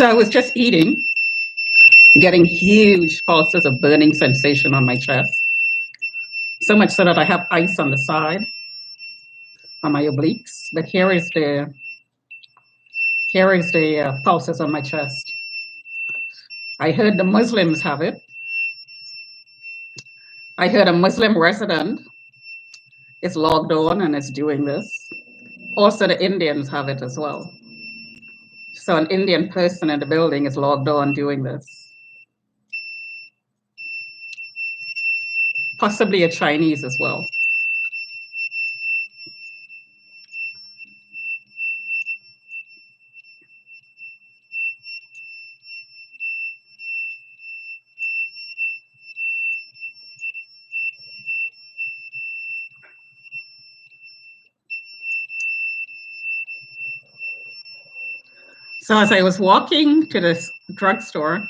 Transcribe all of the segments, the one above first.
So I was just eating, getting huge pulses of burning sensation on my chest. So much so that I have ice on the side, on my obliques. But here is the pulses on my chest. I heard the Muslims have it. I heard a Muslim resident is logged on and is doing this. Also, the Indians have it as well. So an Indian person in the building is logged on doing this. Possibly a Chinese as well. So as I was walking to this drugstore,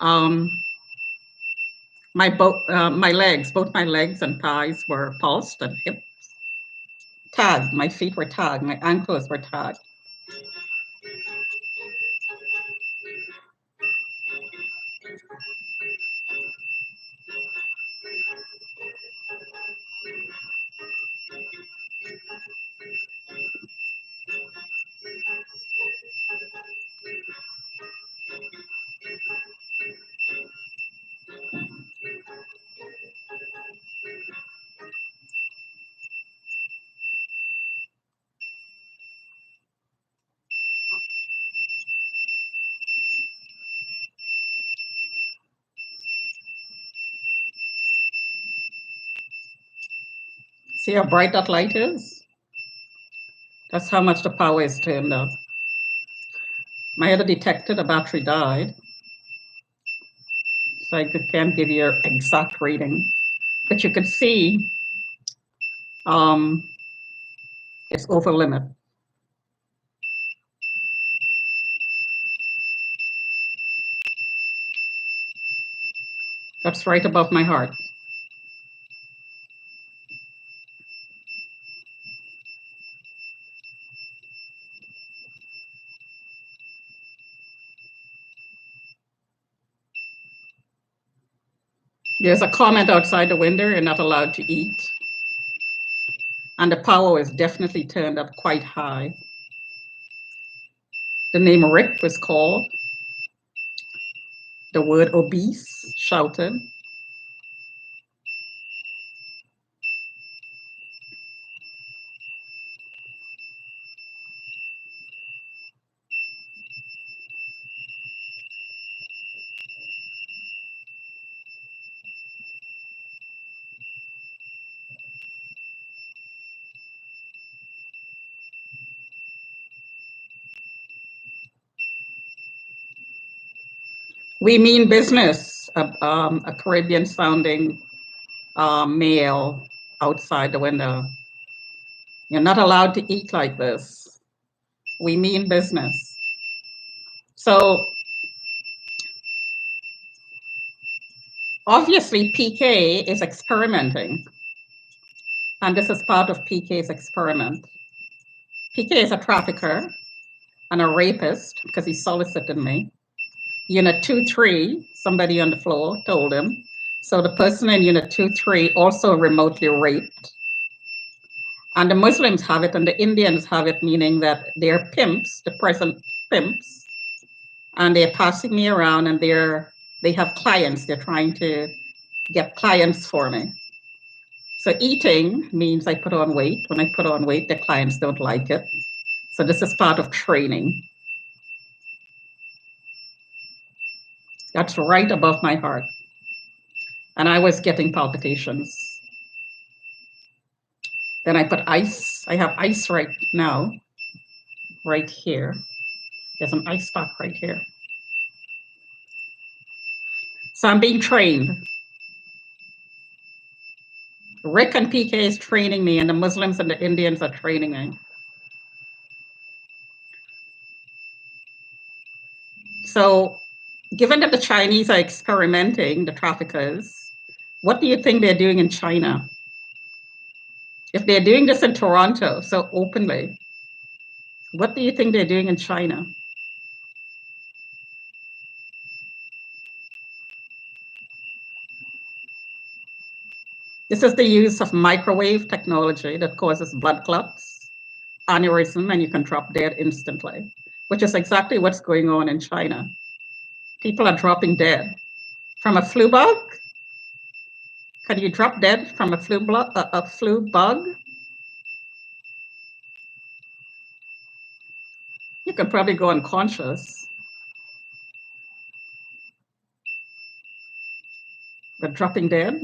both my legs and thighs were pulsed and hips tagged. My feet were tagged. My ankles were tagged. See how bright that light is? That's how much the power is turned up. My other detector, the battery died. So I can't give you an exact reading. But you can see it's over limit. That's right above my heart. There's a comment outside the window, you're not allowed to eat. And the power was definitely turned up quite high. The name Rick was called. The word obese shouted. We mean business, a Caribbean sounding male outside the window. You're not allowed to eat like this. We mean business. So obviously PK is experimenting. And this is part of PK's experiment. PK is a trafficker and a rapist because he solicited me. Unit 2-3, somebody on the floor told him. So the person in Unit 2-3 also remotely raped. And the Muslims have it and the Indians have it, meaning that they're pimps, the present pimps, and they're passing me around and they have clients. They're trying to get clients for me. So eating means I put on weight. When I put on weight, the clients don't like it. So this is part of training. That's right above my heart. And I was getting palpitations. Then I put ice. I have ice right now, right here. There's an ice pack right here. So I'm being trained. Rick and PK is training me, and the Muslims and the Indians are training me. So given that the Chinese are experimenting, the traffickers, what do you think they're doing in China? If they're doing this in Toronto so openly, what do you think they're doing in China? This is the use of microwave technology that causes blood clots, aneurysm, and you can drop dead instantly, which is exactly what's going on in China. People are dropping dead from a flu bug. Can you drop dead from a flu bug? You can probably go unconscious. But dropping dead?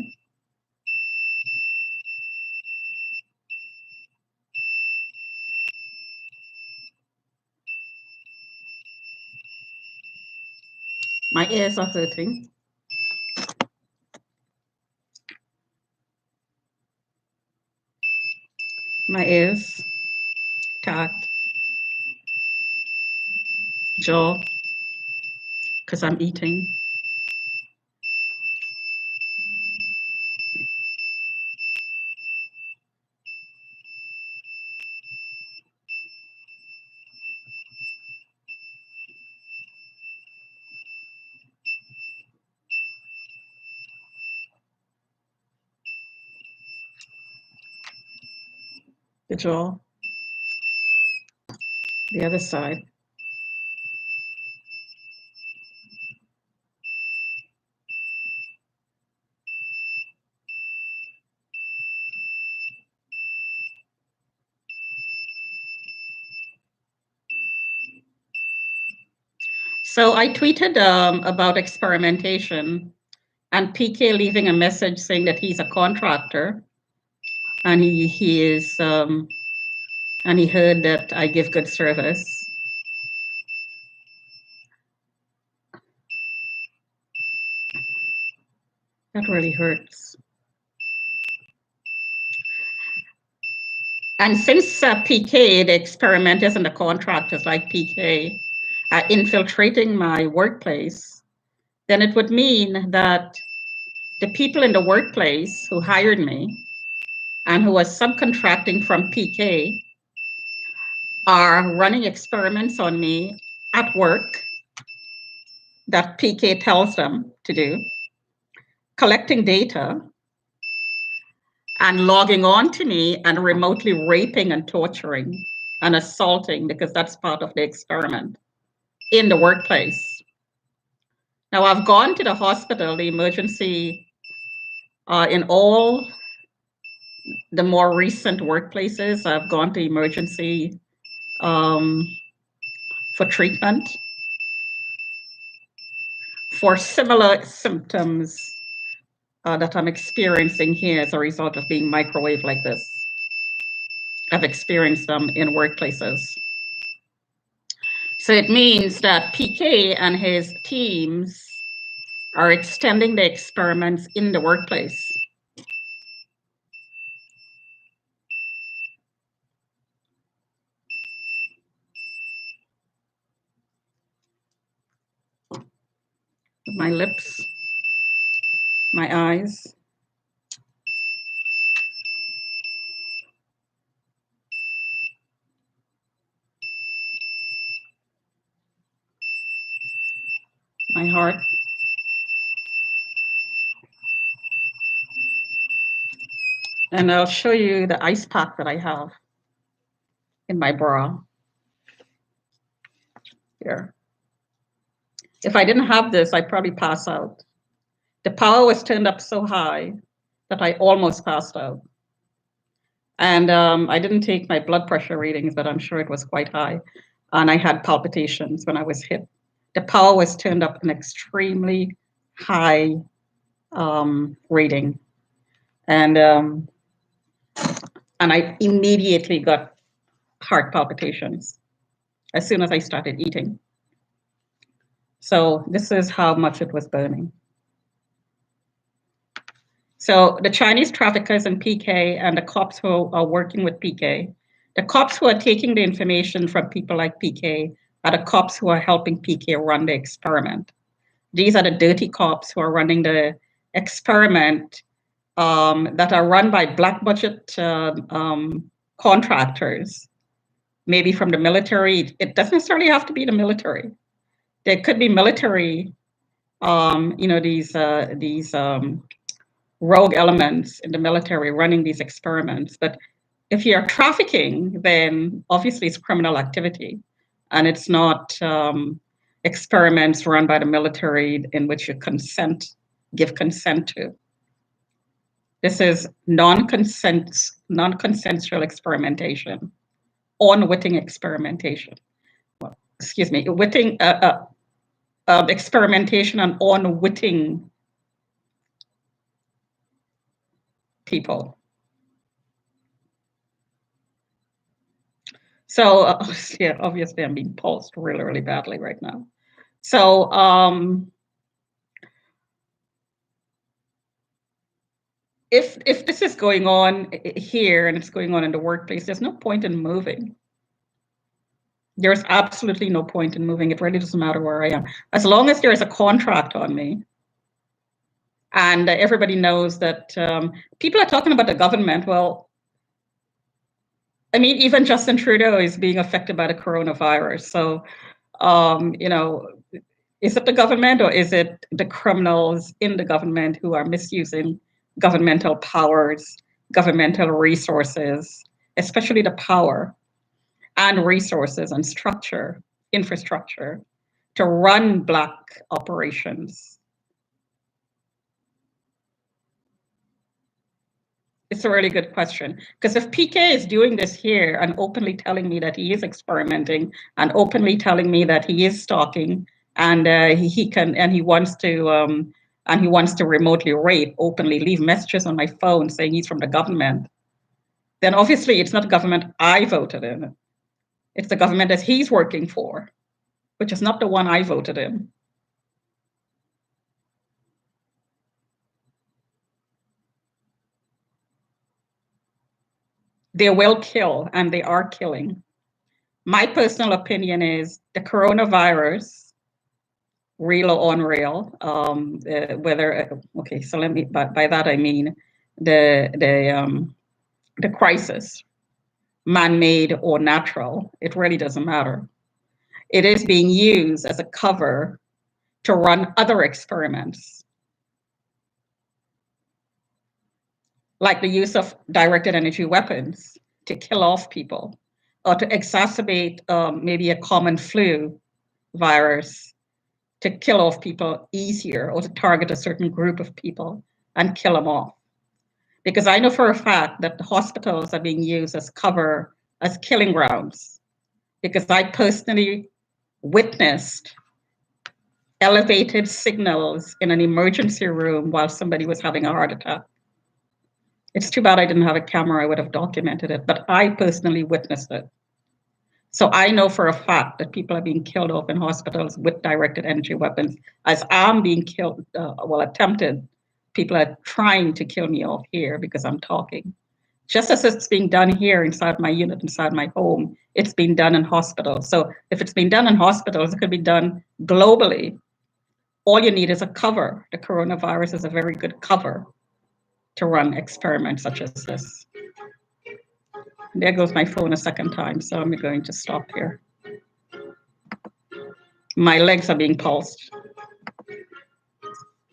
My ears are hurting. My ears, cat, jaw, because I'm eating. The jaw, the other side. So I tweeted about experimentation and PK leaving a message saying that he's a contractor and he is and he heard that I give good service. That really hurts. And since PK, the experimenters and the contractors like PK, are infiltrating my workplace, then it would mean that the people in the workplace who hired me and who are subcontracting from PK are running experiments on me at work that PK tells them to do, collecting data, and logging on to me and remotely raping and torturing and assaulting, because that's part of the experiment, in the workplace. Now, I've gone to the hospital, the emergency, in all the more recent workplaces. I've gone to emergency for treatment for similar symptoms that I'm experiencing here as a result of being microwaved like this. I've experienced them in workplaces. So it means that PK and his teams are extending the experiments in the workplace. My lips, my eyes. My heart. And I'll show you the ice pack that I have in my bra. Here. If I didn't have this, I'd probably pass out. The power was turned up so high that I almost passed out. And I didn't take my blood pressure readings, but I'm sure it was quite high. And I had palpitations when I was hit. The power was turned up an extremely high reading. And I immediately got heart palpitations as soon as I started eating. So this is how much it was burning. So the Chinese traffickers and PK and the cops who are working with PK, the cops who are taking the information from people like PK are the cops who are helping PK run the experiment. These are the dirty cops who are running the experiment that are run by black budget contractors, maybe from the military. It doesn't necessarily have to be the military. There could be military, these rogue elements in the military running these experiments. But if you're trafficking, then obviously it's criminal activity, and it's not experiments run by the military in which you give consent to. This is non-consensual experimentation, unwitting experimentation. Well, excuse me, experimentation on unwitting people. So yeah, obviously I'm being pulsed really, really badly right now. So if this is going on here and it's going on in the workplace, there's no point in moving. There's absolutely no point in moving. It really doesn't matter where I am. As long as there is a contract on me, and everybody knows that people are talking about the government. Well, I mean, even Justin Trudeau is being affected by the coronavirus. So, you know, is it the government or is it the criminals in the government who are misusing governmental powers, governmental resources, especially the power and resources and structure, infrastructure to run Black operations? It's a really good question, because if PK is doing this here and openly telling me that he is experimenting and openly telling me that he is stalking and he wants to remotely rape, openly leave messages on my phone saying he's from the government, then obviously it's not the government I voted in. It's the government that he's working for, which is not the one I voted in. They will kill, and they are killing. My personal opinion is the coronavirus, real or unreal, okay, so let me, by that I mean the crisis, man-made or natural, it really doesn't matter. It is being used as a cover to run other experiments, like the use of directed energy weapons to kill off people, or to exacerbate maybe a common flu virus to kill off people easier, or to target a certain group of people and kill them off. Because I know for a fact that the hospitals are being used as cover, as killing grounds, because I personally witnessed elevated signals in an emergency room while somebody was having a heart attack. It's too bad I didn't have a camera, I would have documented it, but I personally witnessed it. So I know for a fact that people are being killed off in hospitals with directed energy weapons. As I'm being killed, attempted, people are trying to kill me off here because I'm talking. Just as it's being done here inside my unit, inside my home, it's being done in hospitals. So if it's being done in hospitals, it could be done globally. All you need is a cover. The coronavirus is a very good cover to run experiments such as this. There goes my phone a second time, so I'm going to stop here. My legs are being pulsed.